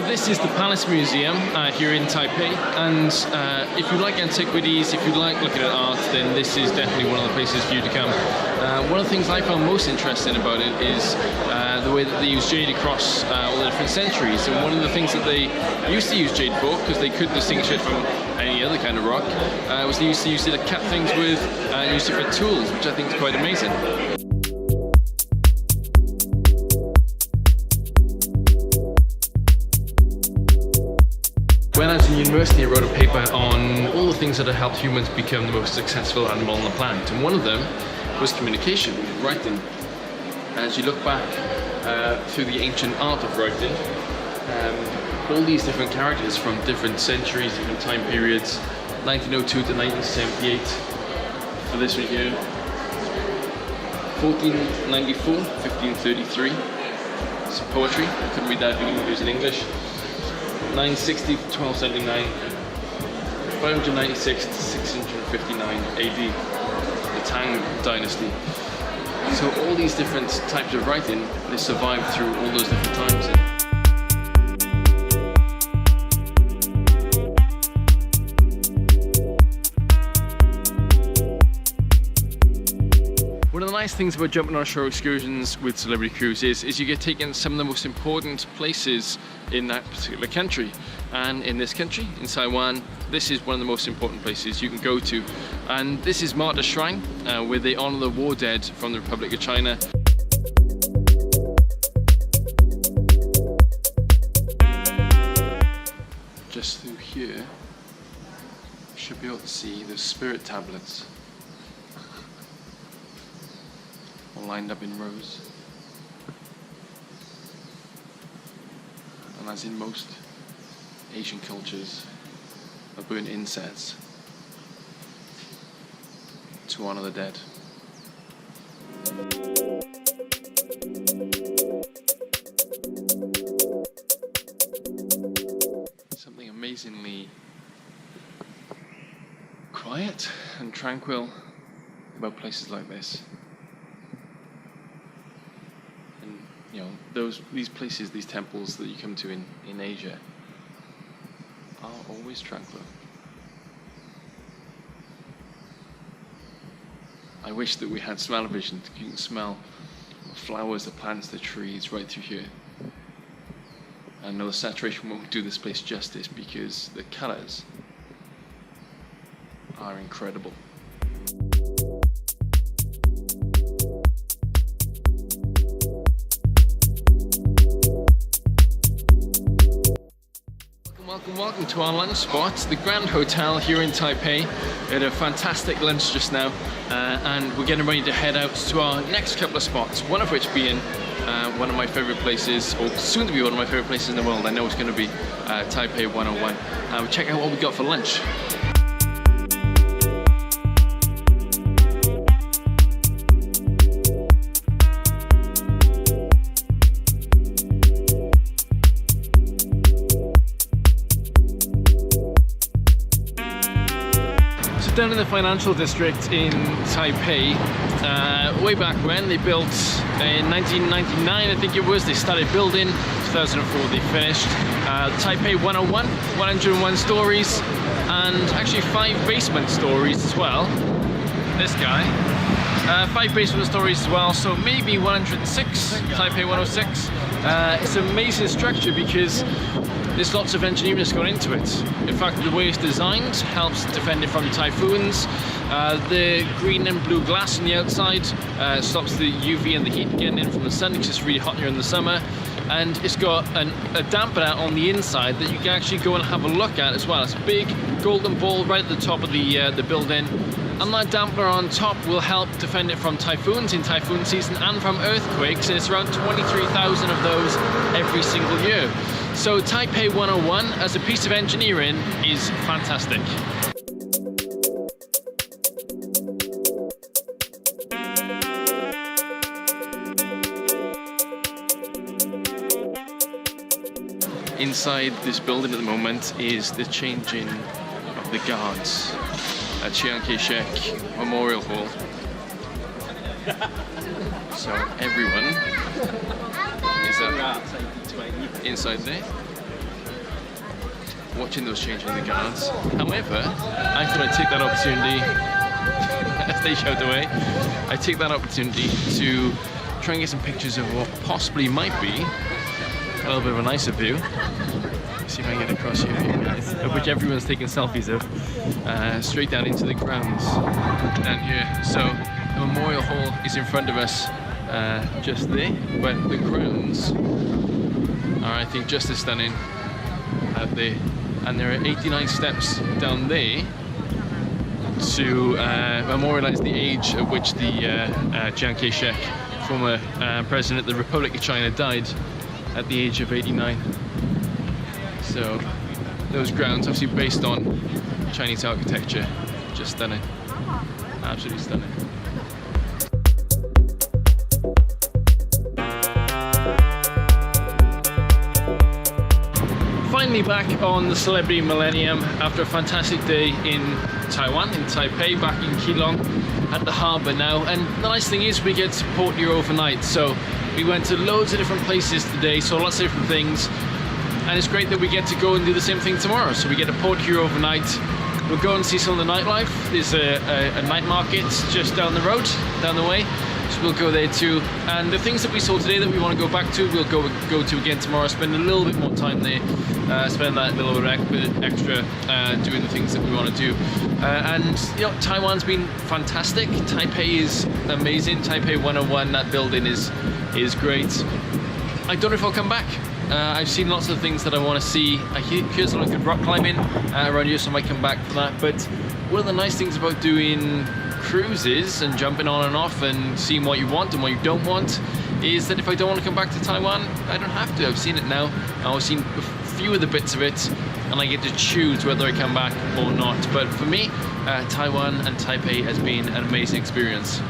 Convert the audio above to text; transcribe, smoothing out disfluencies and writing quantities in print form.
this is the Palace Museum here in Taipei, and if you like antiquities, if you like looking at art, then this is definitely one of the places for you to come. One of the things I found most interesting about it is the way that they use jade across all the different centuries, and one of the things that they used to use jade for, because they couldn't distinguish it from any other kind of rock, was they used to use it to cut things with and use different tools, which I think is quite amazing. When I was in university, I wrote a paper on all the things that have helped humans become the most successful animal on the planet, and one of them was communication, writing. As you look back through the ancient art of writing, all these different characters from different centuries, different time periods, 1902 to 1978, for this one here, 1494, 1533, some poetry, I couldn't read that if it was in English. 960 to 1279, 596 to 659 AD, the Tang dynasty. So all these different types of writing, they survived through all those different times. One of the nice things about jumping on shore excursions with Celebrity Cruises is you get taken to some of the most important places in that particular country. And in this country, in Taiwan, this is one of the most important places you can go to. And this is Martyrs Shrine, where they honor the war dead from the Republic of China. Just through here, you should be able to see the spirit tablets. Lined up in rows, and as in most Asian cultures, they burn incense to honor the dead. Something amazingly quiet and tranquil about places like this. You know, these places, these temples that you come to in Asia are always tranquil. I wish that we had smell-o-vision. You can smell the flowers, the plants, the trees right through here. I know the saturation won't do this place justice because the colours are incredible. Welcome to our lunch spot, the Grand Hotel here in Taipei. We had a fantastic lunch just now, and we're getting ready to head out to our next couple of spots, one of which being one of my favourite places, or soon to be one of my favourite places in the world. I know it's going to be Taipei 101. We'll check out what we got for lunch. Down in the financial district in Taipei, way back when they built in 1999, I think it was, they started building, 2004 they finished. Taipei 101, 101 stories, and actually 5 basement stories as well. This guy. 5 basement stories as well, so maybe 106, Taipei 106. It's an amazing structure because there's lots of engineering that's gone into it. In fact, the way it's designed helps defend it from typhoons. The green and blue glass on the outside stops the UV and the heat getting in from the sun because it's really hot here in the summer. And it's got a dampener on the inside that you can actually go and have a look at as well. It's a big golden ball right at the top of the building. And that dampener on top will help defend it from typhoons in typhoon season and from earthquakes, and it's around 23,000 of those every single year. So Taipei 101 as a piece of engineering is fantastic. Inside this building at the moment is the changing of the guards at Chiang Kai-Shek Memorial Hall. So everyone is inside there. watching those changing the guards. However, I thought I'd take that opportunity, as they shout away, I take that opportunity to try and get some pictures of what possibly might be a little bit of a nicer view. See if I can get across here, guys, of which everyone's taking selfies of, straight down into the grounds down here. So the Memorial Hall is in front of us, just there, but the grounds are, I think, just as stunning out there. And there are 89 steps down there to memorialize the age at which the Chiang Kai-Shek, former president of the Republic of China, died at the age of 89. So those grounds, obviously based on Chinese architecture, just stunning, absolutely stunning. Finally back on the Celebrity Millennium after a fantastic day in Taiwan, in Taipei, back in Keelung at the harbour now. And the nice thing is we get to port here overnight, so we went to loads of different places today, saw lots of different things, and it's great that we get to go and do the same thing tomorrow. So we get to port here overnight. We'll go and see some of the nightlife. There's a night market just down the road, down the way. So we'll go there too. And the things that we saw today that we want to go back to, we'll go to again tomorrow. Spend a little bit more time there. Spend that little bit extra doing the things that we want to do. And you know, Taiwan's been fantastic. Taipei is amazing. Taipei 101, that building is great. I don't know if I'll come back. I've seen lots of things that I want to see. I hear there's a lot of good rock climbing around here, so I might come back for that. But one of the nice things about doing cruises and jumping on and off and seeing what you want and what you don't want is that if I don't want to come back to Taiwan, I don't have to. I've seen it now. I've seen a few of the bits of it, and I get to choose whether I come back or not. But for me, Taiwan and Taipei has been an amazing experience.